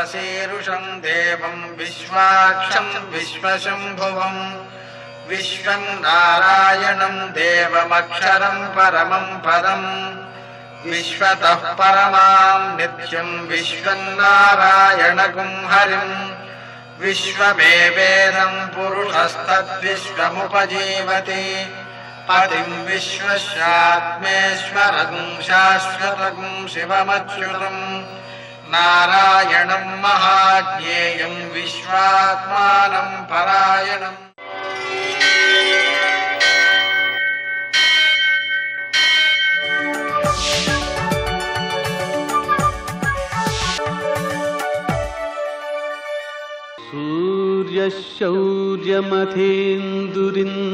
मनसीरुषं देवं विश्वाक्षं विश्वशम्भुवं विश्वं नारायणं देवमक्षरं परमं पदं विश्वतः परमां नित्यं विश्वन्नारायणगुं हरिं विश्वमेवेदं पुरुषस्तद्विश्वमुपजीवति पतिं विश्वस्यात्मेश्वरगुं शाश्वतगुं शिवमच्युतं नारायणं महाज्ञेयं विश्वात्मानं परायणम्।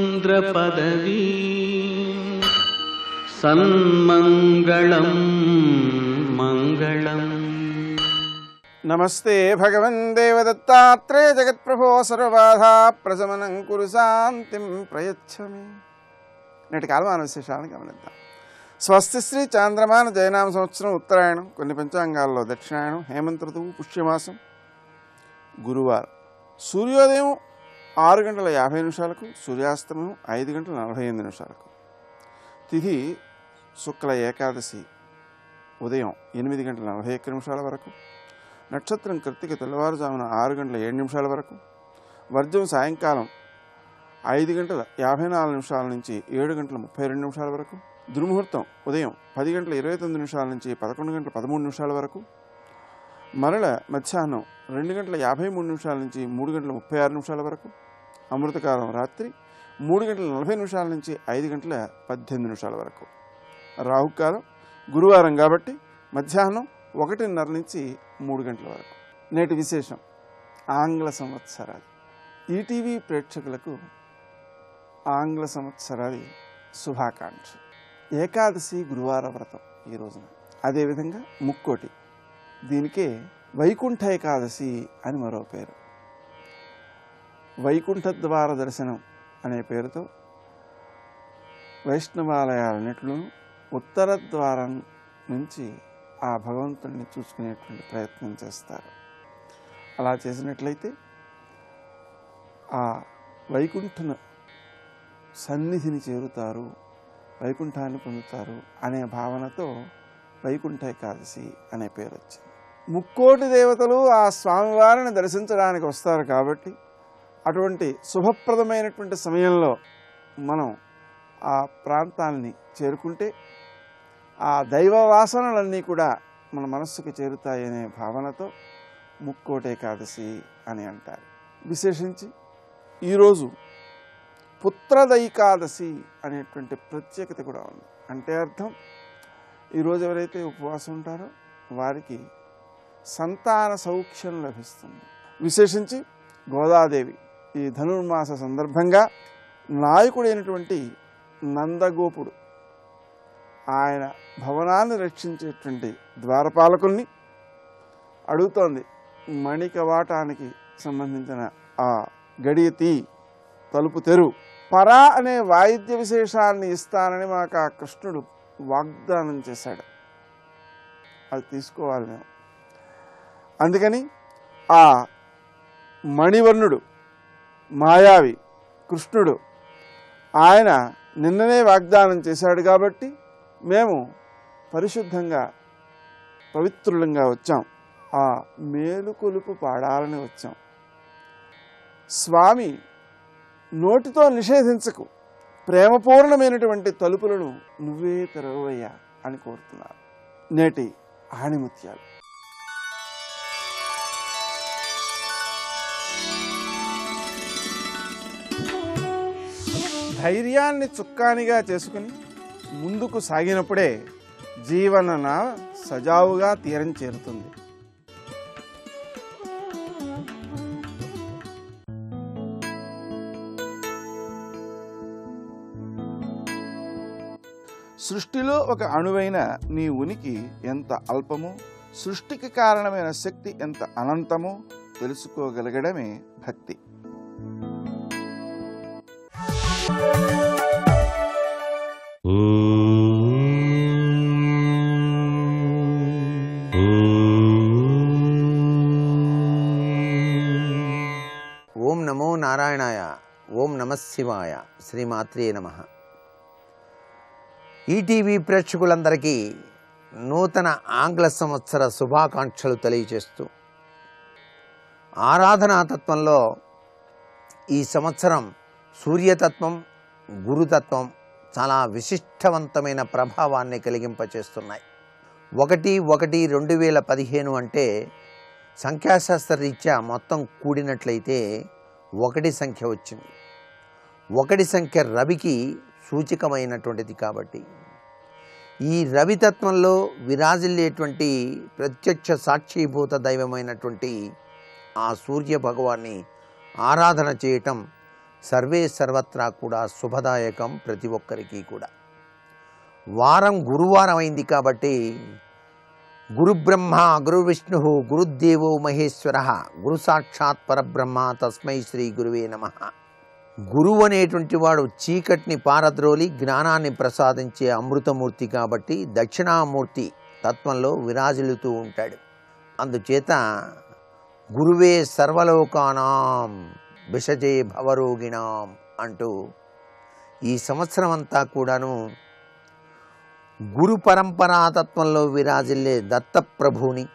सूर्यशौर्यमथेन्दुरिन्द्रपदवी सन्मङ्गलं मङ्गलम्। नमस्ते भगवन् देवदत्तात्रेय जगत्प्रभो सर्वबाधा प्रशमनं कुरु शान्तिं प्रयच्छ मे। నేటి కాలమాన విశేషాలను గమనిద్దాం. స్వస్తి శ్రీ చాంద్రమాన జయనామ సంవత్సరం ఉత్తరాయణం, కొన్ని పంచాంగాల్లో దక్షిణాయనం, హేమంత ఋతువు, పుష్యమాసం, గురువారం. సూర్యోదయం 6:50 సూర్యాస్తమయం 5:48. తిథి శుక్ల ఏకాదశి ఉదయం 8:41 వరకు. నక్షత్రం కృత్తిక తెల్లవారుజామున 6:07 వరకు. వర్జం సాయంకాలం 5:54 నుంచి 7:32 వరకు. దుర్ముహూర్తం ఉదయం 10:29 నుంచి 11:13 వరకు. మరల మధ్యాహ్నం 2:53 నుంచి 3:36 వరకు. అమృతకాలం రాత్రి 3:40 నుంచి 5:18 వరకు. రాహుకాలం గురువారం కాబట్టి మధ్యాహ్నం 1:30 నుంచి 3 గంటల వరకు. నేటి విశేషం ఆంగ్ల సంవత్సరాది. ఈటీవీ ప్రేక్షకులకు ఆంగ్ల సంవత్సరాది శుభాకాంక్ష. ఏకాదశి గురువార వ్రతం ఈ రోజున. అదేవిధంగా ముక్కోటి, దీనికే వైకుంఠ ఏకాదశి అని మరో పేరు. వైకుంఠ ద్వార దర్శనం అనే పేరుతో వైష్ణవాలయాలన్నింటిలోనూ ఉత్తర ద్వారం నుంచి ఆ భగవంతుడిని చూసుకునేటువంటి ప్రయత్నం చేస్తారు. అలా చేసినట్లయితే ఆ వైకుంఠను సన్నిధిని చేరుతారు, వైకుంఠాన్ని పొందుతారు అనే భావనతో వైకుంఠ ఏకాదశి అనే పేరు వచ్చింది. ముక్కోటి దేవతలు ఆ స్వామివారిని దర్శించడానికి వస్తారు కాబట్టి అటువంటి శుభప్రదమైనటువంటి సమయంలో మనం ఆ ప్రాంతాన్ని చేరుకుంటే ఆ దైవ వాసనలన్నీ కూడా మన మనస్సుకు చేరుతాయనే భావనతో ముక్కోటి ఏకాదశి అని అంటారు. విశేషించి ఈరోజు పుత్రదైకాదశి అనేటువంటి ప్రత్యేకత కూడా ఉంది. అంటే అర్థం, ఈరోజు ఎవరైతే ఉపవాసం ఉంటారో వారికి సంతాన సౌఖ్యం లభిస్తుంది. విశేషించి గోదాదేవి ఈ ధనుర్మాస సందర్భంగా నాయకుడైనటువంటి నందగోపుడు ఆయన భవనాన్ని రక్షించేటువంటి ద్వారపాలకుల్ని అడుగుతోంది, మణికవాటానికి సంబంధించిన ఆ గడియ తీ, తలుపు తెరు, పరా అనే వాయిద్య విశేషాన్ని ఇస్తానని మాకు ఆ కృష్ణుడు వాగ్దానం చేశాడు, అది తీసుకోవాలి మేము. అందుకని ఆ మణివర్ణుడు మాయావి కృష్ణుడు ఆయన నిన్ననే వాగ్దానం చేశాడు కాబట్టి మేము పరిశుద్ధంగా పవిత్రులంగా వచ్చాం. ఆ మేలుకొలుపు పాడాలని వచ్చాం. స్వామి నోటితో నిషేధించకు, ప్రేమపూర్ణమైనటువంటి తలుపులను నువ్వే తెరవయ్యా అని కోరుతున్నారు. నేటి ఆణిముత్యాలు. ధైర్యాన్ని చుక్కానిగా చేసుకుని ముందుకు సాగినప్పుడే జీవన నావ సజావుగా తీరం చేరుతుంది. సృష్టిలో ఒక అణువైన నీ ఉనికి ఎంత అల్పమో, సృష్టికి కారణమైన శక్తి ఎంత అనంతమో తెలుసుకోగలగడమే భక్తి. ఓం నమః శివాయ. శ్రీమాత్రే నమః. ఈటీవీ ప్రేక్షకులందరికీ నూతన ఆంగ్ల సంవత్సర శుభాకాంక్షలు తెలియజేస్తూ, ఆరాధనాతత్వంలో ఈ సంవత్సరం సూర్యతత్వం, గురుతత్వం చాలా విశిష్టవంతమైన ప్రభావాన్ని కలిగింపచేస్తున్నాయి. 1/1/2015 అంటే సంఖ్యాశాస్త్ర రీత్యా మొత్తం కూడినట్లయితే 1 సంఖ్య వచ్చింది. 1 సంఖ్య రవికి సూచికమైనటువంటిది. కాబట్టి ఈ రవితత్వంలో విరాజిల్లేటువంటి ప్రత్యక్ష సాక్షిభూత దైవమైనటువంటి ఆ సూర్య భగవాన్ని ఆరాధన చేయటం సర్వే సర్వత్రా కూడా శుభదాయకం. ప్రతి ఒక్కరికి కూడా వారం గురువారం అయింది. కాబట్టి గురు బ్రహ్మ గురు విష్ణు గురుదేవో మహేశ్వర గురు సాక్షాత్ పరబ్రహ్మ తస్మై శ్రీ గురువే నమః. గురువు అనేటువంటి వాడు చీకటిని పారద్రోలి జ్ఞానాన్ని ప్రసాదించే అమృతమూర్తి. కాబట్టి దక్షిణామూర్తి తత్వంలో విరాజిల్లుతూ ఉంటాడు. అందుచేత గురువే సర్వలోకానాం విషజే భవరోగిణాం అంటూ ఈ సంవత్సరం అంతా కూడాను గురు పరంపరాతత్వంలో విరాజిల్లే దత్తప్రభుని,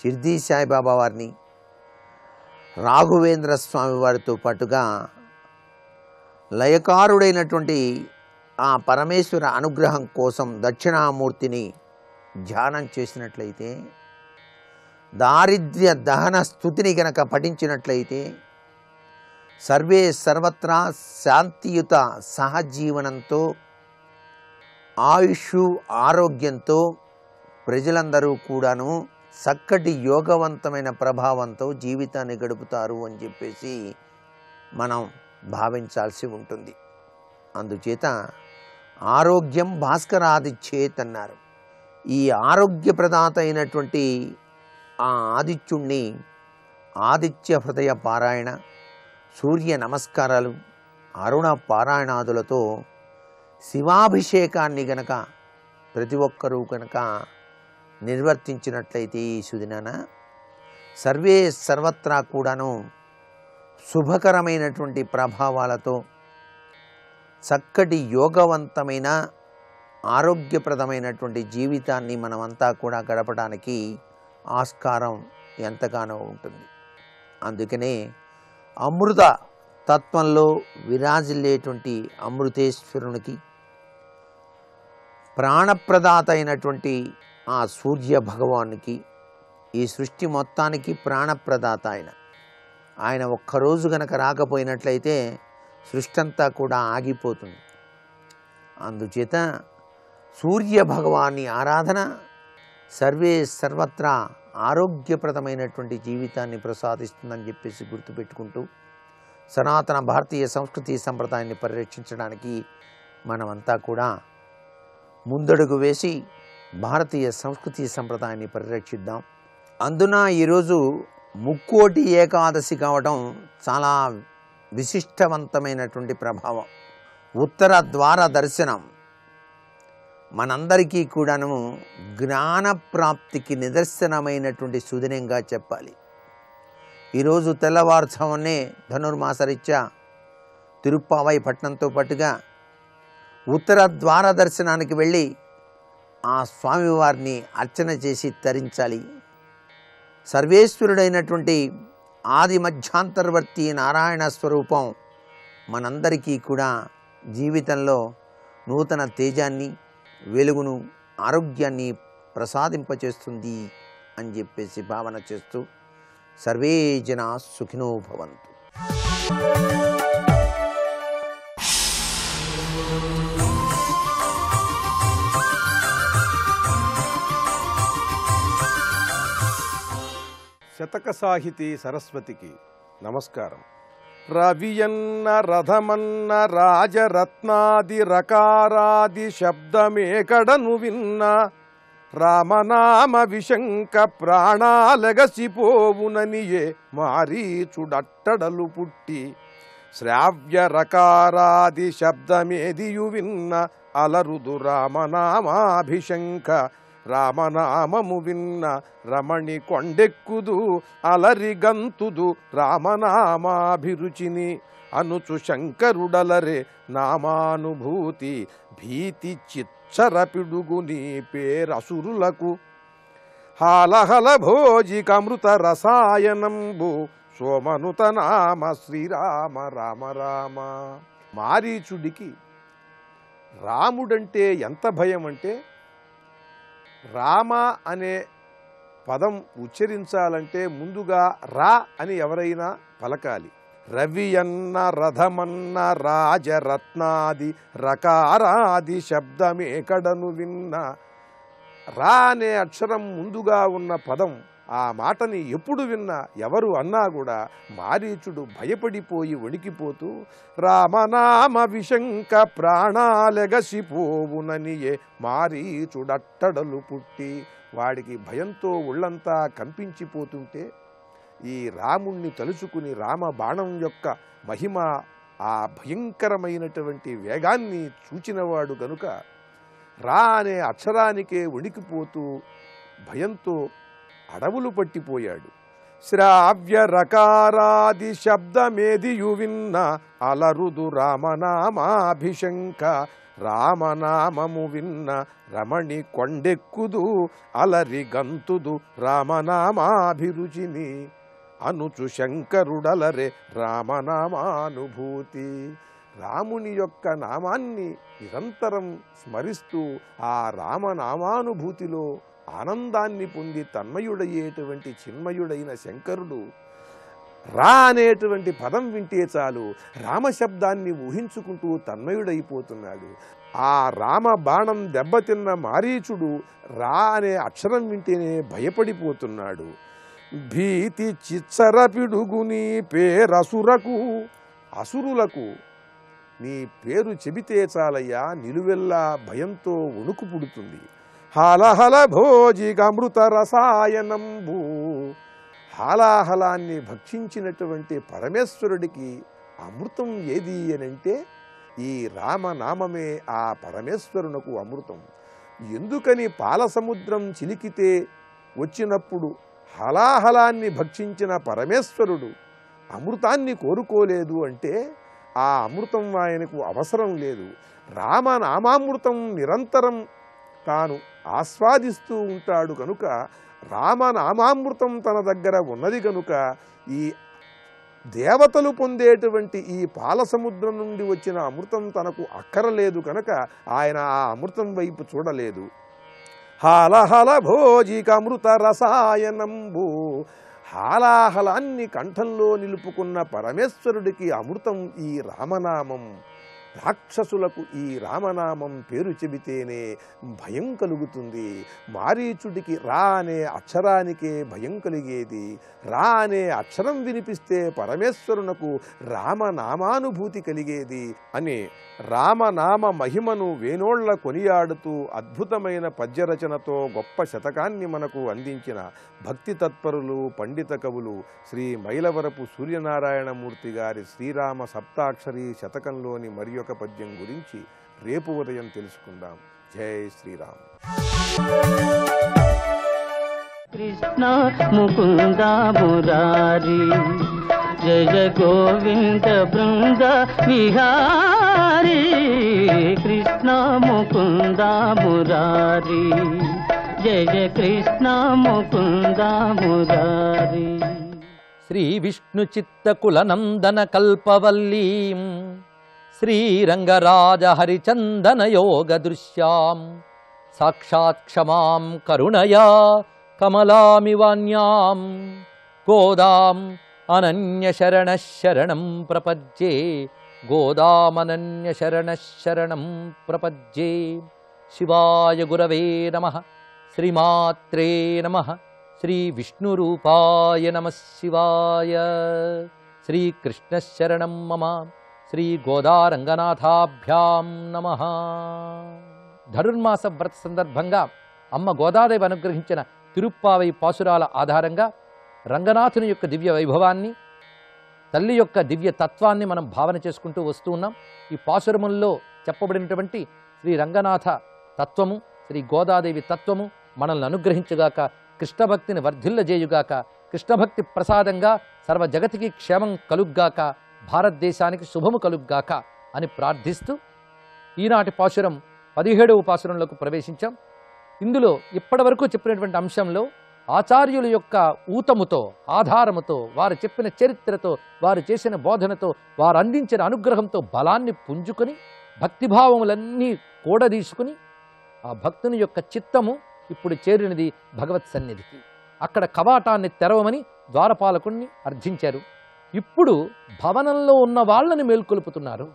షిర్డీ సాయిబాబా వారిని, రాఘవేంద్ర స్వామి వారితో పాటుగా లయకారుడైనటువంటి ఆ పరమేశ్వర అనుగ్రహం కోసం దక్షిణామూర్తిని ధ్యానం చేసినట్లయితే, దారిద్ర్య దహన స్థుతిని గనక పఠించినట్లయితే సర్వే సర్వత్రా శాంతియుత సహజీవనంతో, ఆయుష్ ఆరోగ్యంతో ప్రజలందరూ కూడాను చక్కటి యోగవంతమైన ప్రభావంతో జీవితాన్ని గడుపుతారు అని చెప్పేసి మనం భావించాల్సి ఉంటుంది. అందుచేత ఆరోగ్యం భాస్కరాదిచ్చేత్ అన్నారు. ఈ ఆరోగ్య ప్రదాత అయినటువంటి ఆ ఆదిత్యుణ్ణి ఆదిత్య హృదయ పారాయణ, సూర్య నమస్కారాలు, అరుణ పారాయణాదులతో శివాభిషేకాన్ని గనక ప్రతి ఒక్కరూ కనుక నిర్వర్తించినట్లయితే ఈ సుదినాన సర్వే సర్వత్రా కూడాను శుభకరమైనటువంటి ప్రభావాలతో చక్కటి యోగవంతమైన ఆరోగ్యప్రదమైనటువంటి జీవితాన్ని మనమంతా కూడా గడపడానికి ఆస్కారం ఎంతగానో ఉంటుంది. అందుకనే అమృత తత్వంలో విరాజిల్లేటువంటి అమృతేశ్వరునికి, ప్రాణప్రదాత అయినటువంటి ఆ సూర్య భగవానికి, ఈ సృష్టి మొత్తానికి ప్రాణప్రదాత ఆయన ఒక్కరోజు గనక రాకపోయినట్లయితే సృష్టి అంతా కూడా ఆగిపోతుంది. అందుచేత సూర్య భగవాన్ని ఆరాధన సర్వే సర్వత్రా ఆరోగ్యప్రదమైనటువంటి జీవితాన్ని ప్రసాదిస్తుందని చెప్పేసి గుర్తుపెట్టుకుంటూ, సనాతన భారతీయ సంస్కృతి సంప్రదాయాన్ని పరిరక్షించడానికి మనమంతా కూడా ముందడుగు వేసి భారతీయ సంస్కృతి సంప్రదాయాన్ని పరిరక్షిద్దాం. అందున ఈరోజు ముక్కోటి ఏకాదశి కావడం చాలా విశిష్టవంతమైనటువంటి ప్రభావం. ఉత్తర ద్వార దర్శనం మనందరికీ కూడాను జ్ఞాన ప్రాప్తికి నిదర్శనమైనటువంటి సుదినంగా చెప్పాలి. ఈరోజు తెల్లవారుజామునే ధనుర్మాసరీత్యా తిరుప్పావై పట్టణంతో పాటుగా ఉత్తర ద్వార దర్శనానికి వెళ్ళి ఆ స్వామివారిని అర్చన చేసి తరించాలి. సర్వేశ్వరుడైనటువంటి ఆది మధ్యాంతర్వర్తి నారాయణ స్వరూపం మనందరికీ కూడా జీవితంలో నూతన తేజాన్ని, వెలుగును, ఆరోగ్యాన్ని ప్రసాదింపచేస్తుంది అని చెప్పేసి భావన చేస్తూ సర్వే జనా సుఖినో భవంతు. శతక సాహితీ సరస్వతికి నమస్కారం. రవియన్న రథమన్న రాజరత్నాది రకారాది శబ్దమేకడను విన్న రామనామ విశంక ప్రాణాలగసిపోవుననియే మారీచుడట్టడలు పుట్టి శ్రావ్య రకారాది శబ్దమేదియు విన్న అలరుదు రామనామాభిశంక రామనామము విన్న రమణి కొండెక్కుదు అలరి గంతుదు రామనామాభిరుచిని అనుచు శంకరుడలరే నామానుభూతి భీతి చిచ్చరపిడుగు నీ పేరసురులకు హాలహల భోజికమృత రసాయనంబు సోమనుత నామ శ్రీరామ రామ రామ. మారీచుడికి రాముడంటే ఎంత భయం అంటే, రామ అనే పదం ఉచ్చరించాలంటే ముందుగా రా అని ఎవరైనా పలకాలి. రవియన్న రథమన్న రాజరత్నాది రకారాది శబ్దమేకడను విన్న. రా అనే అక్షరం ముందుగా ఉన్న పదం, ఆ మాటని ఎప్పుడు విన్నా ఎవరు అన్నా కూడా మారీచుడు భయపడిపోయి వణికిపోతూ రామనామ విశంక ప్రాణాలెగసిపోవుననియే మారీచుడట్టడలు పుట్టి. వాడికి భయంతో ఒళ్ళంతా కంపించిపోతుంటే ఈ రాముణ్ణి తలుచుకుని రామ బాణం యొక్క మహిమ, ఆ భయంకరమైనటువంటి వేగాన్ని చూచినవాడు గనుక రా అనే అక్షరానికే వణికిపోతూ భయంతో అడవులు పట్టిపోయాడు. శ్రావ్య రకారాది శబ్దమేదియు విన్న అలరుదు రామనామాభిశంక. రామనామము విన్న రమణి కొండెక్కుదు అలరి గంతుదు రామనామాభిరుచిని. అనుచు శంకరుడలరే రామనామానుభూతి. రాముని యొక్క నామాన్ని నిరంతరం స్మరిస్తూ ఆ రామనామానుభూతిలో ఆనందాన్ని పొంది తన్మయుడయ్యేటువంటి చిన్మయుడైన శంకరుడు రా అనేటువంటి పదం వింటే చాలు రామశబ్దాన్ని ఊహించుకుంటూ తన్మయుడైపోతున్నాడు. ఆ రామ బాణం దెబ్బతిన్న మారీచుడు రా అనే అక్షరం వింటేనే భయపడిపోతున్నాడు. భీతి చిచ్చరపిడుగు నీ పేరసురకు. అసురులకు నీ పేరు చెబితే చాలయ్యా నిలువెల్లా భయంతో వణుకు పుడుతుంది. హాలహల భోజికమృత రసాయనంబు. హాలాహలాన్ని భక్షించినటువంటి పరమేశ్వరుడికి అమృతం ఏది అనంటే ఈ రామనామమే ఆ పరమేశ్వరునకు అమృతం. ఎందుకని పాలసముద్రం చిలికితే వచ్చినప్పుడు హలాహలాన్ని భక్షించిన పరమేశ్వరుడు అమృతాన్ని కోరుకోలేదు అంటే ఆ అమృతం ఆయనకు అవసరం లేదు. రామనామామృతం నిరంతరం తాను ఆస్వాదిస్తూ ఉంటాడు కనుక రామనామామృతం తన దగ్గర ఉన్నది కనుక ఈ దేవతలు పొందేటువంటి ఈ పాలసముద్రం నుండి వచ్చిన అమృతం తనకు అక్కరలేదు కనుక ఆయన ఆ అమృతం వైపు చూడలేదు. హాలహల భోజికమృత రసాయనంబు. హాలాహలాన్ని కంఠంలో నిలుపుకున్న పరమేశ్వరుడికి అమృతం ఈ రామనామం. రాక్షసులకు ఈ రామనామం పేరు చెబితేనే భయం కలుగుతుంది. మారీచుడికి రా అనే అక్షరానికే భయం కలిగేది. రా అనే అక్షరం వినిపిస్తే పరమేశ్వరునకు రామనామానుభూతి కలిగేది అని రామనామ మహిమను వేనోళ్ల కొనియాడుతూ అద్భుతమైన పద్యరచనతో గొప్ప శతకాన్ని మనకు అందించిన భక్తి తత్పరులు పండిత కవులు శ్రీ మైలవరపు సూర్యనారాయణమూర్తి గారి శ్రీరామ సప్తాక్షరి శతకంలోని మరి ఒక పద్యం గురించి రేపు ఉదయం తెలుసుకుందాం. జై శ్రీరామ్. కృష్ణ ముకుంద మురారి జయ గోవింద బృంద విహారీ. కృష్ణ ముకుంద మురారి జయ కృష్ణ ముకుంద మురారి. శ్రీ విష్ణు చిత్తకుల నందన కల్పవల్లీం శ్రీరంగరాజ హరిచందన యోగ దృశ్యాం సాక్షాత్ క్షమాం కరుణయా కమలామివాన్యాం గోదాం అనన్య శరణ శరణం ప్రపజ్యే. గోదామనన్య శరణ శరణం ప్రపజ్యే. శివాయ గురవే నమః. శ్రీమాత్రే నమః. శ్రీ విష్ణురూపాయ నమః శివాయ. శ్రీకృష్ణ శరణం మమ. శ్రీ గోదారంగనాథాభ్యాం నమః. ధనుర్మాస వ్రత సందర్భంగా అమ్మ గోదాదేవి అనుగ్రహించిన తిరుప్పావై పాసురాల ఆధారంగా రంగనాథుని యొక్క దివ్య వైభవాన్ని, తల్లి యొక్క దివ్య తత్వాన్ని మనం భావన చేసుకుంటూ వస్తూ ఉన్నాం. ఈ పాసురముల్లో చెప్పబడినటువంటి శ్రీ రంగనాథ తత్వము, శ్రీ గోదాదేవి తత్వము మనల్ని అనుగ్రహించుగాక, కృష్ణభక్తిని వర్ధిల్లజేయుగాక, కృష్ణభక్తి ప్రసాదంగా సర్వ జగతికి క్షేమం కలుగ్గాక భారతదేశానికి శుభము కలుగ్గాక అని ప్రార్థిస్తూ ఈనాటి పాశురం 17వ పాశురంలోకి ప్రవేశించాం. ఇందులో ఇప్పటివరకు చెప్పినటువంటి అంశంలో ఆచార్యుల యొక్క ఊతముతో, ఆధారముతో, వారు చెప్పిన చరిత్రతో, వారు చేసిన బోధనతో, వారు అందించిన అనుగ్రహంతో బలాన్ని పుంజుకొని భక్తిభావములన్నీ కూడదీసుకుని ఆ భక్తుని యొక్క చిత్తము ఇప్పుడు చేరినది భగవత్ సన్నిధికి. అక్కడ కవాటాన్ని తెరవమని ద్వారపాలకుణ్ణి అర్థించారు. ఇప్పుడు భవనంలో ఉన్న వాళ్ళని మేల్కొల్పుతున్నారు.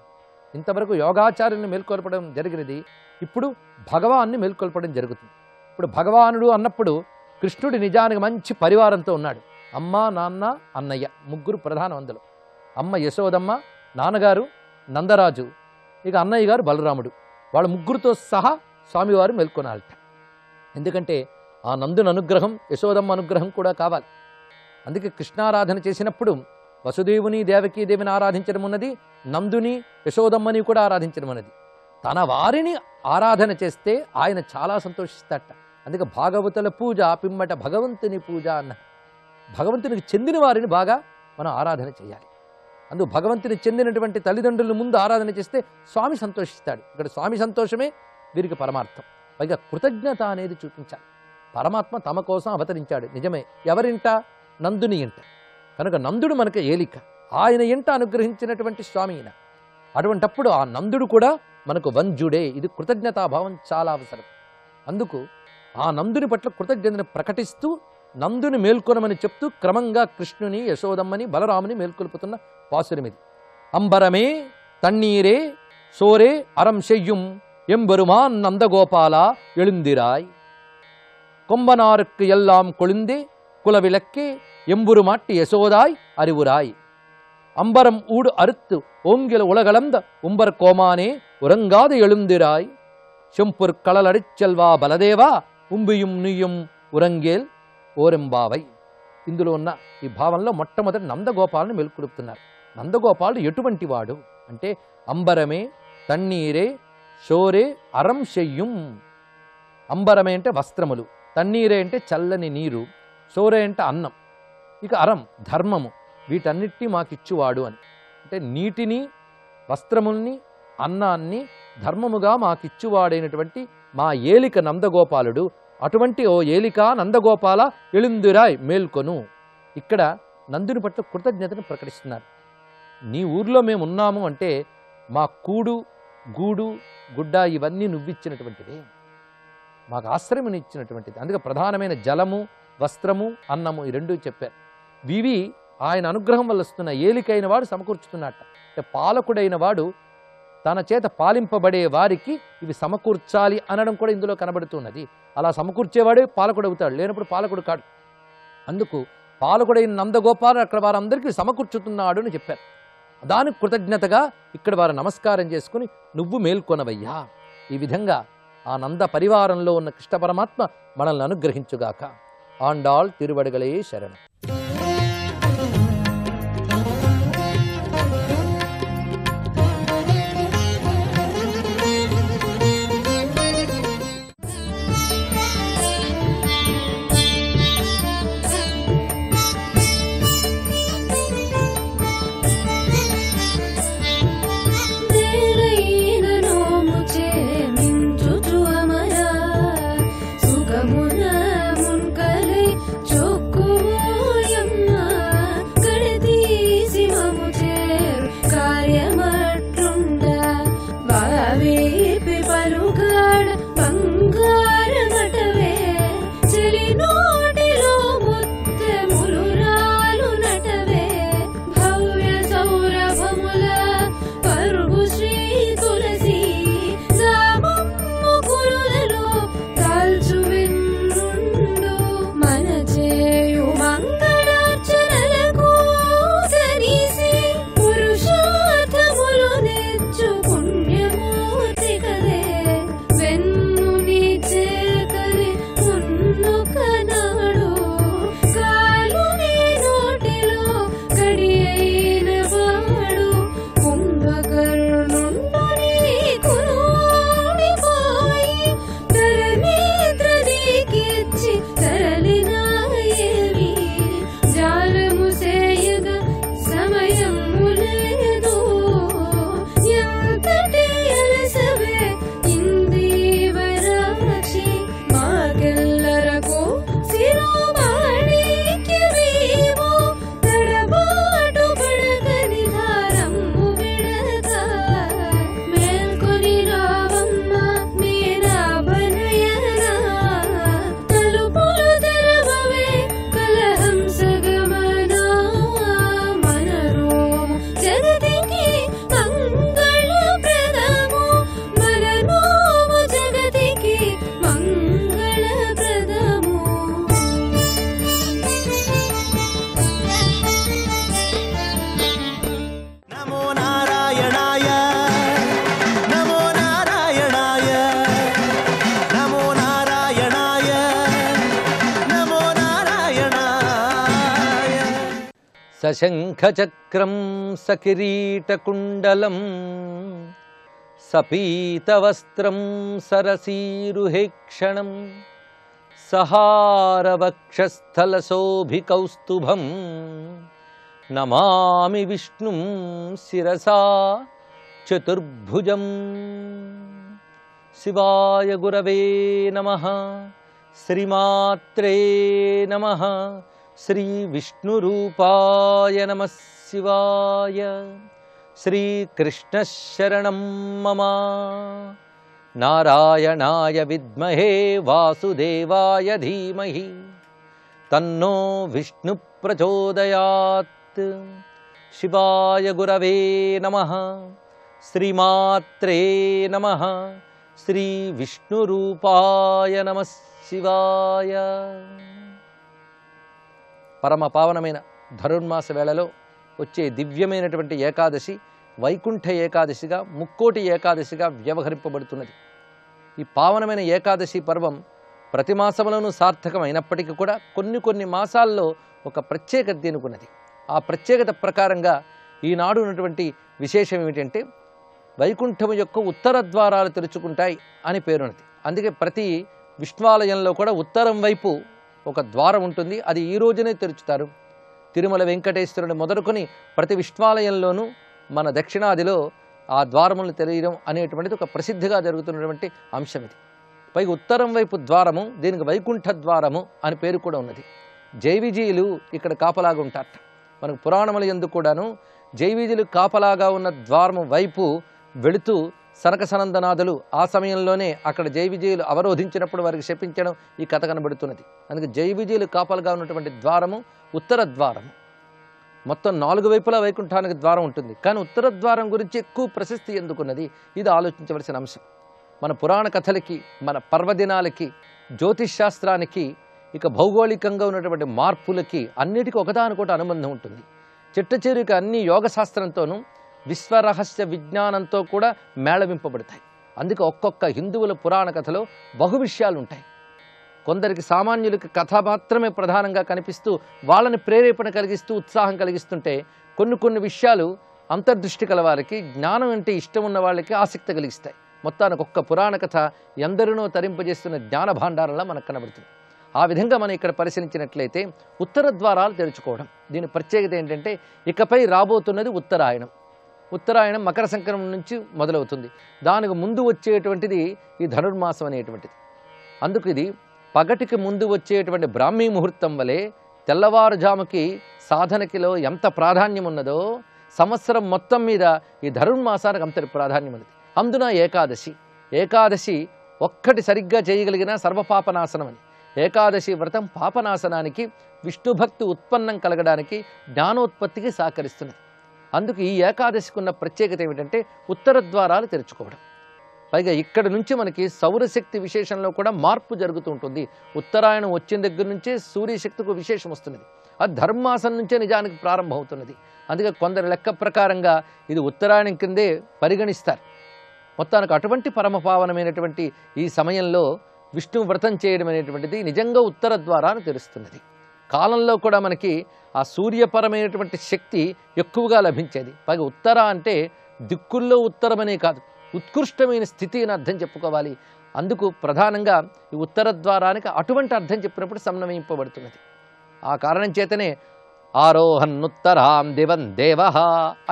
ఇంతవరకు యోగాచార్యుల్ని మేల్కొల్పడం జరిగినది, ఇప్పుడు భగవాన్ని మేల్కొల్పడం జరుగుతుంది. ఇప్పుడు భగవానుడు అన్నప్పుడు కృష్ణుడి నిజానికి మంచి పరివారంతో ఉన్నాడు. అమ్మ, నాన్న, అన్నయ్య, ముగ్గురు ప్రధానం. అందులో అమ్మ యశోదమ్మ, నాన్నగారు నందరాజు, ఇక అన్నయ్య గారు బలరాముడు. వాళ్ళ ముగ్గురితో సహా స్వామివారు మేల్కొనాలట. ఎందుకంటే ఆ నందుని అనుగ్రహం, యశోదమ్మ అనుగ్రహం కూడా కావాలి. అందుకే కృష్ణారాధన చేసినప్పుడు వసుదేవుని దేవకీదేవిని ఆరాధించడం ఉన్నది, నందుని యశోదమ్మని కూడా ఆరాధించడం ఉన్నది. తన వారిని ఆరాధన చేస్తే ఆయన చాలా సంతోషిస్తాట. అందుకే భాగవతుల పూజ పిమ్మట భగవంతుని పూజ అన్న. భగవంతునికి చెందిన వారిని బాగా మనం ఆరాధన చేయాలి. అందుకు భగవంతుని చెందినటువంటి తల్లిదండ్రుల ముందు ఆరాధన చేస్తే స్వామి సంతోషిస్తాడు. ఇక్కడ స్వామి సంతోషమే వీరికి పరమార్థం. పైగా కృతజ్ఞత అనేది చూపించాలి. పరమాత్మ తమ కోసం అవతరించాడు, నిజమే. ఎవరింట? నందుని ఇంట. కనుక నందుడు మనకు ఏలిక, ఆయన ఇంట అనుగ్రహించినటువంటి స్వామి ఈయన. అటువంటప్పుడు ఆ నందుడు కూడా మనకు వంజుడే. ఇది కృతజ్ఞతాభావం చాలా అవసరం. అందుకు ఆ నందుని పట్ల కృతజ్ఞతను ప్రకటిస్తూ నందుని మేల్కొనమని చెప్తూ క్రమంగా కృష్ణుని, యశోదమ్మని, బలరాముని మేల్కొల్పుతున్న పాసురమిది. అంబరమే తన్నీరే సోరే అరం శెయ్యుం ఎంబెరుమాన్ నందగోపాల எழுந்திராய் கொம்பனாருக்கு எல்லாம் கொழுந்தே குலவிளக்கே எம்புரு மாட்டி யசோதாய் அறிவுராய் அம்பரம் ஊடு அறுத்து ஓங்கில உலகளந்த உம்பர் கோமானே உறங்காது எழுந்திராய் செம்புர் களலடிச் செல்வா బలదేవా ఉంబియుం నుయ్యం ఉరంగేల్ ఓరెంబావై. ఇందులో ఉన్న ఈ భావంలో మొట్టమొదటి నందగోపాలను మేల్కొలుపుతున్నారు. నందగోపాలుడు ఎటువంటి వాడు అంటే అంబరమే తన్నీరే షోరే అరం శెయ్యుం. అంబరమే అంటే వస్త్రములు, తన్నీరే అంటే చల్లని నీరు, షోరే అంటే అన్నం, ఇక అరం ధర్మము, వీటన్నిటినీ మాకిచ్చువాడు అని. అంటే నీటిని, వస్త్రముల్ని, అన్నాన్ని ధర్మముగా మాకిచ్చువాడైనటువంటి మా ఏలిక నందగోపాలుడు. అటువంటి ఓ ఏలిక నందగోపాల ఎళుందిరాయ్ మేల్కొను. ఇక్కడ నందుని పట్ల కృతజ్ఞతను ప్రకటిస్తున్నారు. నీ ఊర్లో మేము ఉన్నాము అంటే మా కూడు, గూడు, గుడ్డ ఇవన్నీ నువ్విచ్చినటువంటిదే, మాకు ఆశ్రయం ఇచ్చినటువంటిది. అందుకే ప్రధానమైన జలము, వస్త్రము, అన్నము ఈ రెండూ చెప్పారు. ఇవి ఆయన అనుగ్రహం వల్ల వస్తున్న ఏలికైన వాడు సమకూర్చుతున్నట్ట. అంటే పాలకుడైన వాడు తన చేత పాలింపబడే వారికి ఇవి సమకూర్చాలి అనడం కూడా ఇందులో కనబడుతున్నది. అలా సమకూర్చేవాడే పాలకుడు అవుతాడు, లేనప్పుడు పాలకుడు కాడు. అందుకు పాలకుడైన నందగోపాలు అక్కడ వారందరికీ సమకూర్చుతున్నాడు అని చెప్పారు. దానికి కృతజ్ఞతగా ఇక్కడ వారు నమస్కారం చేసుకుని నువ్వు మేల్కొనవయ్యా. ఈ విధంగా ఆ నంద పరివారంలో ఉన్న కృష్ణ పరమాత్మ మనల్ని అనుగ్రహించుగాక. ఆండాళ్ తిరువడుగలే శరణం. సుగమున మున్కలై చొక్కువో సశంఖచక్రం సకిరీటకుండలం సపీతవస్త్రం సరసీరుహేక్షణం సహారవక్షస్థలశోభికౌస్తుభం నమామి విష్ణుం శిరసా చతుర్భుజం. శివాయ గురవే నమః. శ్రీమాత్రే నమః. శ్రీ విష్ణురూపాయ నమః శివాయ. శ్రీకృష్ణ శరణం మమ. నారాయణాయ విద్మహే వాసుదేవాయ ధీమహి తన్నో విష్ణు ప్రచోదయాత్. శివాయ గురవే నమః. శ్రీమాత్రే నమః. శ్రీ విష్ణురూపాయ నమః శివాయ. పరమ పావనమైన ధనుర్మాస వేళలో వచ్చే దివ్యమైనటువంటి ఏకాదశి వైకుంఠ ఏకాదశిగా, ముక్కోటి ఏకాదశిగా వ్యవహరింపబడుతున్నది. ఈ పావనమైన ఏకాదశి పర్వం ప్రతి మాసంలోనూ సార్థకమైనప్పటికీ కూడా కొన్ని మాసాల్లో ఒక ప్రత్యేకత దీనుకున్నది. ఆ ప్రత్యేకత ప్రకారంగా ఈనాడు ఉన్నటువంటి విశేషం ఏమిటంటే వైకుంఠము యొక్క ఉత్తర ద్వారాలు తెరుచుకుంటాయి అని పేరున్నది. అందుకే ప్రతి విష్ణువాలయంలో కూడా ఉత్తరం వైపు ఒక ద్వారం ఉంటుంది. అది ఈ రోజునే తెరుచుతారు. తిరుమల వెంకటేశ్వరుని మొదలుకొని ప్రతి విష్ణువాలయంలోనూ మన దక్షిణాదిలో ఆ ద్వారములను తెలియడం అనేటువంటిది ఒక ప్రసిద్ధిగా జరుగుతున్నటువంటి అంశం ఇది. పైగా ఉత్తరం వైపు ద్వారము, దీనికి వైకుంఠ ద్వారము అని పేరు కూడా ఉన్నది. జైవిజీయులు ఇక్కడ కాపలాగా ఉంటారట. మనకు పురాణముల యందు కూడాను జైవిజీయులు కాపలాగా ఉన్న ద్వారము వైపు వెళుతూ సనక సనందనాథులు ఆ సమయంలోనే అక్కడ జైవిజీయులు అవరోధించినప్పుడు వారికి శపించడం ఈ కథ కనబడుతున్నది. అందుకే జైవిజీయులు కాపలుగా ఉన్నటువంటి ద్వారము ఉత్తర ద్వారము. మొత్తం 4 వైపులా వైకుంఠానికి ద్వారం ఉంటుంది. కానీ ఉత్తర ద్వారం గురించి ఎక్కువ ప్రశస్తి ఎందుకున్నది, ఇది ఆలోచించవలసిన అంశం. మన పురాణ కథలకి, మన పర్వదినాలకి, జ్యోతిష్ శాస్త్రానికి, ఇక భౌగోళికంగా ఉన్నటువంటి మార్పులకి అన్నిటికీ ఒకదానికొకటి అనుబంధం ఉంటుంది. చిట్టచేరిక అన్ని యోగ శాస్త్రంతోనూ విశ్వరహస్య విజ్ఞానంతో కూడా మేళవింపబడతాయి. అందుకే ఒక్కొక్క హిందువుల పురాణ కథలో బహు విషయాలు ఉంటాయి. కొందరికి సామాన్యులకి కథ మాత్రమే ప్రధానంగా కనిపిస్తూ వాళ్ళని ప్రేరేపణ కలిగిస్తూ ఉత్సాహం కలిగిస్తుంటే కొన్ని విషయాలు అంతర్దృష్టి కల వారికి, జ్ఞానం అంటే ఇష్టం ఉన్న వాళ్ళకి ఆసక్తి కలిగిస్తాయి. మొత్తానికి ఒక్క పురాణ కథ ఎందరినో తరింపజేస్తున్న జ్ఞాన భాండారంలా మనకు కనబడుతుంది. ఆ విధంగా మనం ఇక్కడ పరిశీలించినట్లయితే ఉత్తర ద్వారాలు తెరుచుకోవడం, దీని ప్రత్యేకత ఏంటంటే ఇకపై రాబోతున్నది ఉత్తరాయణం. ఉత్తరాయణం మకర సంక్రమణం నుంచి మొదలవుతుంది. దానికి ముందు వచ్చేటువంటిది ఈ ధనుర్మాసం అనేటువంటిది. అందుకు ఇది పగటికి ముందు వచ్చేటువంటి బ్రాహ్మీ ముహూర్తం వలె తెల్లవారుజాముకి సాధనకిలో ఎంత ప్రాధాన్యం ఉన్నదో సంవత్సరం మొత్తం మీద ఈ ధనుర్మాసానికి అంతటి ప్రాధాన్యం ఉన్నది. అందున ఏకాదశి ఒక్కటి సరిగ్గా చేయగలిగిన సర్వపాపనాశనం అని. ఏకాదశి వ్రతం పాపనాశనానికి, విష్ణుభక్తి ఉత్పన్నం కలగడానికి, జ్ఞానోత్పత్తికి సహకరిస్తున్నది. అందుకు ఈ ఏకాదశికి ఉన్న ప్రత్యేకత ఏమిటంటే ఉత్తర ద్వారాలు తెరుచుకోవడం. పైగా ఇక్కడ నుంచి మనకి సౌరశక్తి విశేషంలో కూడా మార్పు జరుగుతూ ఉంటుంది. ఉత్తరాయణం వచ్చిన దగ్గర నుంచే సూర్యశక్తికి విశేషం వస్తున్నది. అది ధర్మాసం నుంచే నిజానికి ప్రారంభం అవుతున్నది. అందుకే కొందరి లెక్క ప్రకారంగా ఇది ఉత్తరాయణం కిందే పరిగణిస్తారు. మొత్తానికి అటువంటి పరమపావనమైనటువంటి ఈ సమయంలో విష్ణు వ్రతం చేయడం అనేటువంటిది నిజంగా ఉత్తర ద్వారాన్ని తెరుస్తున్నది. కాలంలో కూడా మనకి ఆ సూర్యపరమైనటువంటి శక్తి ఎక్కువగా లభించేది. పైగా ఉత్తర అంటే దిక్కుల్లో ఉత్తరమనే కాదు, ఉత్కృష్టమైన స్థితి అని అర్థం చెప్పుకోవాలి. అందుకు ప్రధానంగా ఈ ఉత్తర ద్వారానికి అటువంటి అర్థం చెప్పినప్పుడు సమన్వయింపబడుతున్నది. ఆ కారణం చేతనే ఆరోహన్నుత్తరాం దివం దేవః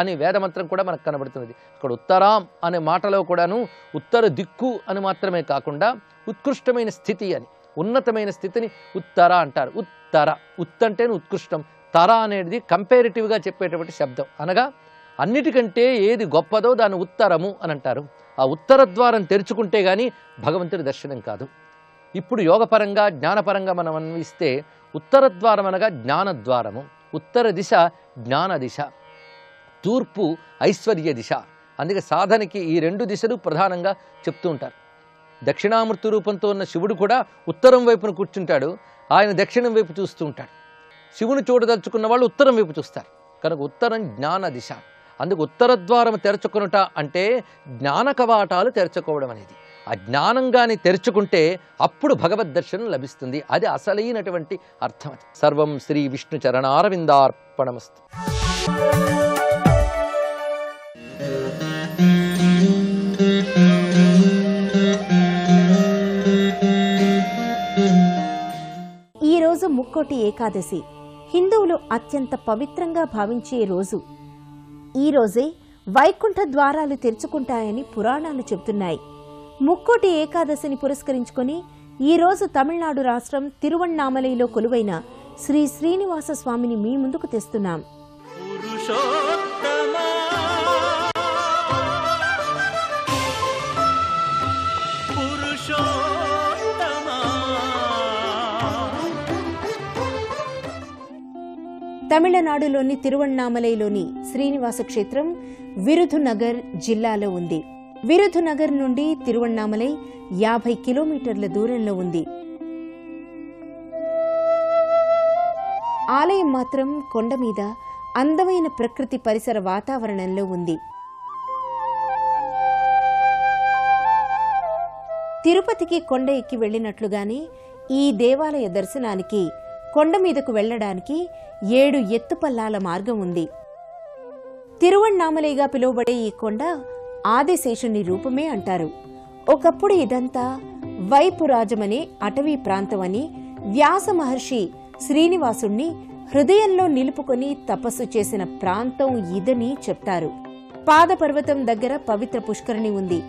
అని వేదమంత్రం కూడా మనకు కనబడుతున్నది. అక్కడ ఉత్తరాం అనే మాటలో కూడాను ఉత్తర దిక్కు అని మాత్రమే కాకుండా ఉత్కృష్టమైన స్థితి అని, ఉన్నతమైన స్థితిని ఉత్తర అంటారు. ఉత్తంటేనే ఉత్కృష్టం, తర అనేది కంపారిటివ్గా చెప్పేటువంటి శబ్దం. అనగా అన్నిటికంటే ఏది గొప్పదో దాన్ని ఉత్తరము అని అంటారు. ఆ ఉత్తర ద్వారం తెరుచుకుంటే కానీ భగవంతుడి దర్శనం కాదు. ఇప్పుడు యోగపరంగా జ్ఞానపరంగా మనం అన్వయిస్తే ఉత్తర ద్వారం అనగా జ్ఞానద్వారము, ఉత్తర దిశ జ్ఞాన దిశ, తూర్పు ఐశ్వర్య దిశ. అందుకే సాధనకి ఈ 2 దిశలు ప్రధానంగా చెప్తూ ఉంటారు. దక్షిణామూర్తి రూపంతో ఉన్న శివుడు కూడా ఉత్తరం వైపున కూర్చుంటాడు, ఆయన దక్షిణం వైపు చూస్తూ ఉంటాడు. శివుని చూడదలుచుకున్న వాళ్ళు ఉత్తరం వైపు చూస్తారు. కనుక ఉత్తరం జ్ఞాన దిశ. అందుకు ఉత్తర ద్వారం తెరచుకొనుట అంటే జ్ఞాన కవాటాలు తెరచుకోవడం అనేది. ఆ జ్ఞానంగాని తెరుచుకుంటే అప్పుడు భగవద్ దర్శనం లభిస్తుంది. అది అసలైనటువంటి అర్థం. సర్వం శ్రీ విష్ణు చరణారవిందార్పణమస్తు. ఈరోజు ముక్కోటి ఏకాదశి, హిందువులు అత్యంత పవిత్రంగా భావించే రోజు. ఈ రోజే వైకుంఠ ద్వారాలు తెరుచుకుంటాయని పురాణాలు చెబుతున్నాయి. ముక్కోటి ఏకాదశిని పురస్కరించుకొని ఈరోజు తమిళనాడు రాష్ట్రం తిరువణ్ణామలైలో కొలువైన శ్రీ శ్రీనివాస స్వామిని మీ ముందుకు తెస్తున్నాం. తమిళనాడులోని తిరువణ్ణామలైలోని శ్రీనివాస క్షేత్రం విరుధునగర్ జిల్లాలో ఉంది. విరుధునగర్ నుండి తిరువణ్ణామలై 50 కిలోమీటర్ల దూరంలో ఉంది. ఆలయం మాత్రం కొండ మీద అందమైన ప్రకృతి పరిసర వాతావరణంలో ఉంది. తిరుపతికి కొండ ఎక్కి వెళ్లినట్లుగానే ఈ దేవాలయ దర్శనానికి కొండ మీదకు వెళ్లడానికి 7 ఎత్తుపల్లాల మార్గం ఉంది. తిరువణ్ణామలైగా పిలువబడే ఈ కొండ ఆదిశేషుని రూపమే అంటారు. ఒకప్పుడు ఇదంతా వైపురాజమనే అటవీ ప్రాంతం అని వ్యాస మహర్షి శ్రీనివాసుణ్ణి హృదయంలో నిలుపుకొని తపస్సు చేసిన ప్రాంతం ఇదని చెప్తారు. పాదపర్వతం దగ్గర పవిత్ర పుష్కరిణి ఉంది.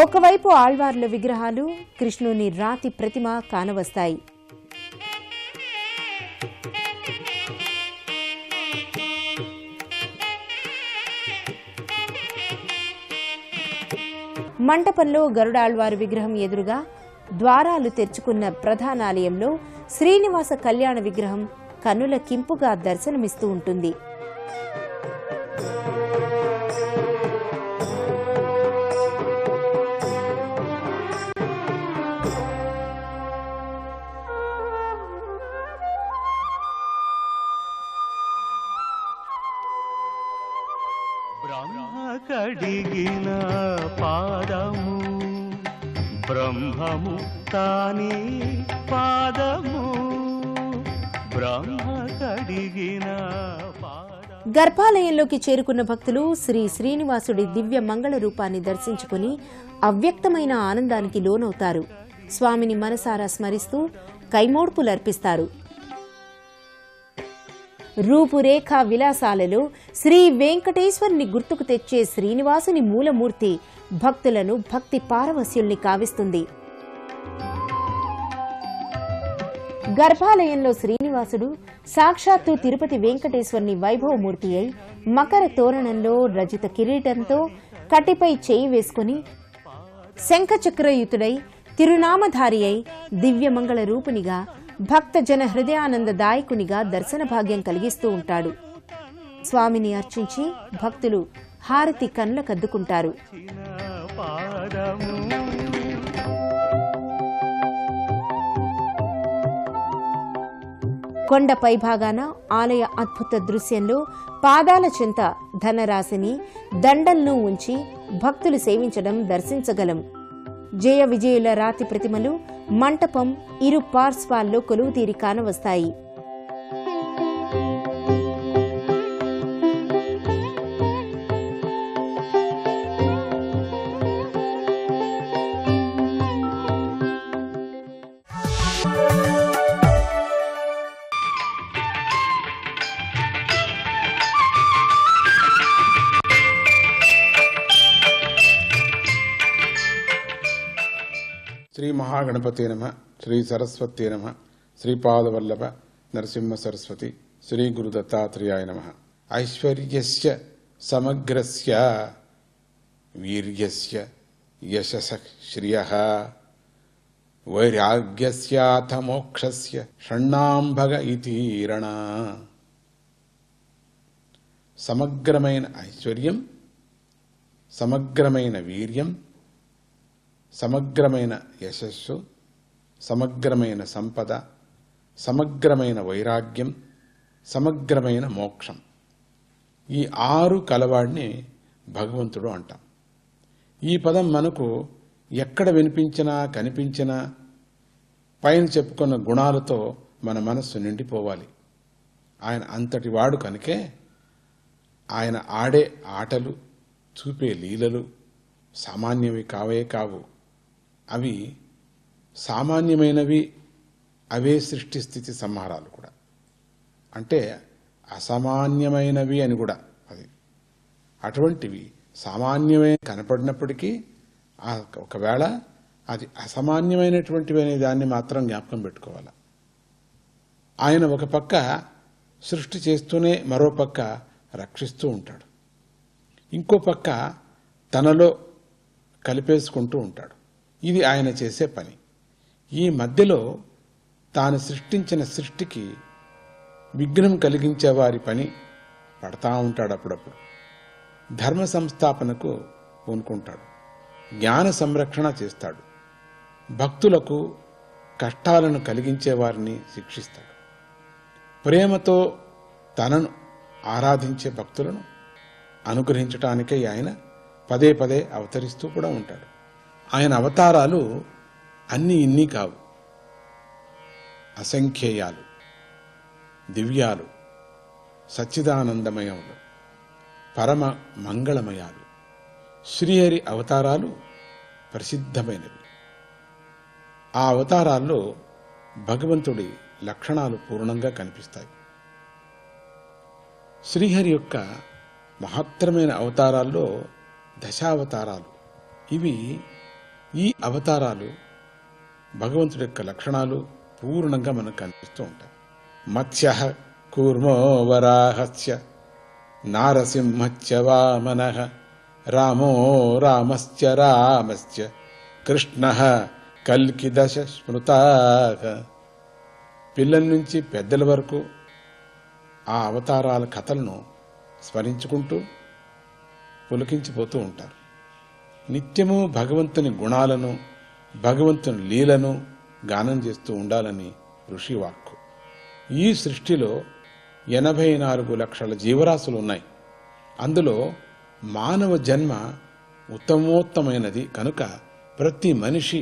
ఒకవైపు ఆళ్వార్ల విగ్రహాలు, కృష్ణుని రాతి ప్రతిమ కానవస్తాయి. మంటపంలో గరుడాళ్వారు విగ్రహం ఎదురుగా ద్వారాలు తెరుచుకున్న ప్రధానాలయంలో శ్రీనివాస కళ్యాణ విగ్రహం కన్నుల కింపుగా దర్శనమిస్తూ ఉంటుంది. కడిగిన పాదము బ్రహ్మము తాని పాదము బ్రహ్మ కడిగిన పాదము. గర్భాలయంలోకి చేరుకున్న భక్తులు శ్రీ శ్రీనివాసుడి దివ్య మంగళ రూపాన్ని దర్శించుకుని అవ్యక్తమైన ఆనందానికి లోనవుతారు. స్వామిని మనసారా స్మరిస్తూ కైమోడ్పులర్పిస్తారు. రూపురేఖ విలాసాలలో శ్రీ వెంకటేశ్వరుని గుర్తుకు తెచ్చే శ్రీనివాసుని మూలమూర్తి భక్తులను భక్తి పారవస్యుల్ని కావిస్తుంది. గర్భాలయంలో శ్రీనివాసుడు సాక్షాత్తు తిరుపతి వెంకటేశ్వరుని వైభవమూర్తి అయి మకర తోరణంలో రజిత కిరీటంతో కటిపై చేయి వేసుకుని శంఖచక్రయుతుడై తిరునామధారి అయి దివ్యమంగళ రూపునిగా భక్తజన హృదయానందదాయకునిగా దర్శన భాగ్యం కలిగిస్తూ ఉంటాడు. స్వామిని అర్చించి భక్తులు హారతి కన్నులకద్దుకుంటారు. కొండ పైభాగాన ఆలయ అద్భుత దృశ్యంలో పాదాల చెంత ధనరాశిని దండలను ఉంచి భక్తులు సేవించడం దర్శించగలం. జయ విజయుల రాతి ప్రతిమలు మంటపం ఇరు పార్శ్వాల్లో కొలువుతీరి కానవస్తాయి. శ్రీ మహాగణపతే నమః, శ్రీ సరస్వతే నమః, శ్రీపాదవల్లభ నరసింహ సరస్వతి, శ్రీ గురు దత్తాత్రేయాయ నమః. ఐశ్వర్యస్య సమగ్రస్య వీర్యస్య యశసః శ్రియః వైరాగ్యస్యాథ మోక్షస్య షణ్ణాంభగ ఇతి రణ. సమగ్రమైన ఐశ్వర్యం, సమగ్రమైన వీర్యం, సమగ్రమైన యశస్సు, సమగ్రమైన సంపద, సమగ్రమైన వైరాగ్యం, సమగ్రమైన మోక్షం. ఈ 6 కలవాడిని భగవంతుడు అంటాం. ఈ పదం మనకు ఎక్కడ వినిపించినా కనిపించినా పైన చెప్పుకున్న గుణాలతో మన మనస్సు నిండిపోవాలి. ఆయన అంతటి వాడు కనుకే ఆయన ఆడే ఆటలు, చూపే లీలలు సామాన్యవి కావే కావు. అవి సామాన్యమైనవి, అవే సృష్టి స్థితి సంహారాలు కూడా. అంటే అసామాన్యమైనవి అని కూడా. అది అటువంటివి సామాన్యమే కనపడినప్పటికీ ఒకవేళ అది అసామాన్యమైనటువంటివి అనే దాన్ని మాత్రం జ్ఞాపకం పెట్టుకోవాలి. ఆయన ఒక పక్క సృష్టి చేస్తూనే మరో పక్క రక్షిస్తూ ఉంటాడు. ఇంకో పక్క తనలో కలిపేసుకుంటూ ఉంటాడు. ఇది ఆయన చేసే పని. ఈ మధ్యలో తాను సృష్టించిన సృష్టికి విఘ్నం కలిగించే వారి పని పడతా ఉంటాడు. అప్పుడప్పుడు ధర్మ సంస్థాపనకు పూనుకుంటాడు. జ్ఞాన సంరక్షణ చేస్తాడు. భక్తులకు కష్టాలను కలిగించే వారిని శిక్షిస్తాడు. ప్రేమతో తనను ఆరాధించే భక్తులను అనుగ్రహించటానికై ఆయన పదే పదే అవతరిస్తూ కూడా ఉంటాడు. ఆయన అవతారాలు అన్నీ ఇన్ని కావు, అసంఖ్యేయాలు, దివ్యాలు, సచ్చిదానందమయములు, పరమ మంగళమయాలు. శ్రీహరి అవతారాలు ప్రసిద్ధమైనవి. ఆ అవతారాల్లో భగవంతుడి లక్షణాలు పూర్ణంగా కనిపిస్తాయి. శ్రీహరి యొక్క మహత్తరమైన అవతారాల్లో దశావతారాలు. ఈ అవతారాలు భగవంతుడి యొక్క లక్షణాలు పూర్ణంగా మనకు కనిపిస్తూ ఉంటాయి. మత్స్య కూర్మో వరాహస్య నారసింహశ్చ వామనః రామో రామశ్చ రామశ్చ కృష్ణః కల్కి దశ స్మృతాః. పిల్లల నుంచి పెద్దల వరకు ఆ అవతారాల కథలను స్మరించుకుంటూ పులకించిపోతూ ఉంటారు. నిత్యము భగవంతుని గుణాలను, భగవంతుని లీలను గానం చేస్తూ ఉండాలని ఋషి వాక్కు. ఈ సృష్టిలో 84 లక్షల జీవరాశులు ఉన్నాయి. అందులో మానవ జన్మ ఉత్తమోత్తమైనది కనుక ప్రతి మనిషి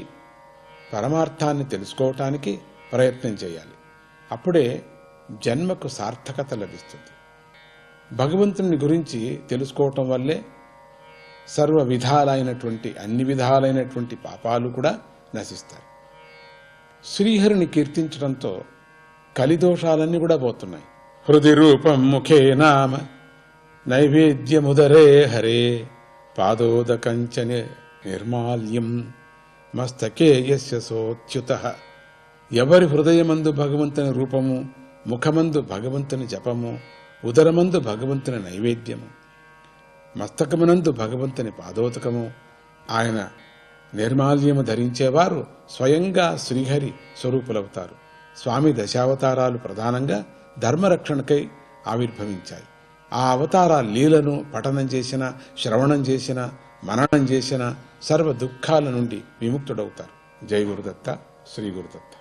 పరమార్థాన్ని తెలుసుకోవటానికి ప్రయత్నం చేయాలి. అప్పుడే జన్మకు సార్థకత లభిస్తుంది. భగవంతుని గురించి తెలుసుకోవటం వల్లే సర్వ విధాలైనటువంటి అన్ని విధాలైనటువంటి పాపాలు కూడా నశిస్తాయి. శ్రీహరిని కీర్తించడంతో కలిదోషాలన్నీ కూడా పోతున్నాయి. హృది రూపం ముఖే నామ నైవేద్యముదరే హరే పాదోదకంచ నిర్మాల్యం మస్తకే యస్య సోచ్యుతః. ఎవరి హృదయమందు భగవంతుని రూపము, ముఖమందు భగవంతుని జపము, ఉదరమందు భగవంతుని నైవేద్యము, మస్తకమునందు భగవంతుని పాదోదకము, ఆయన నిర్మాల్యము ధరించేవారు స్వయంగా శ్రీహరి స్వరూపులవుతారు. స్వామి దశావతారాలు ప్రధానంగా ధర్మరక్షణకై ఆవిర్భవించాయి. ఆ అవతారాల లీలను పఠనం చేసిన, శ్రవణం చేసిన, మననం చేసిన సర్వ దుఃఖాల నుండి విముక్తుడవుతారు. జై గురుదత్త, శ్రీ గురుదత్త.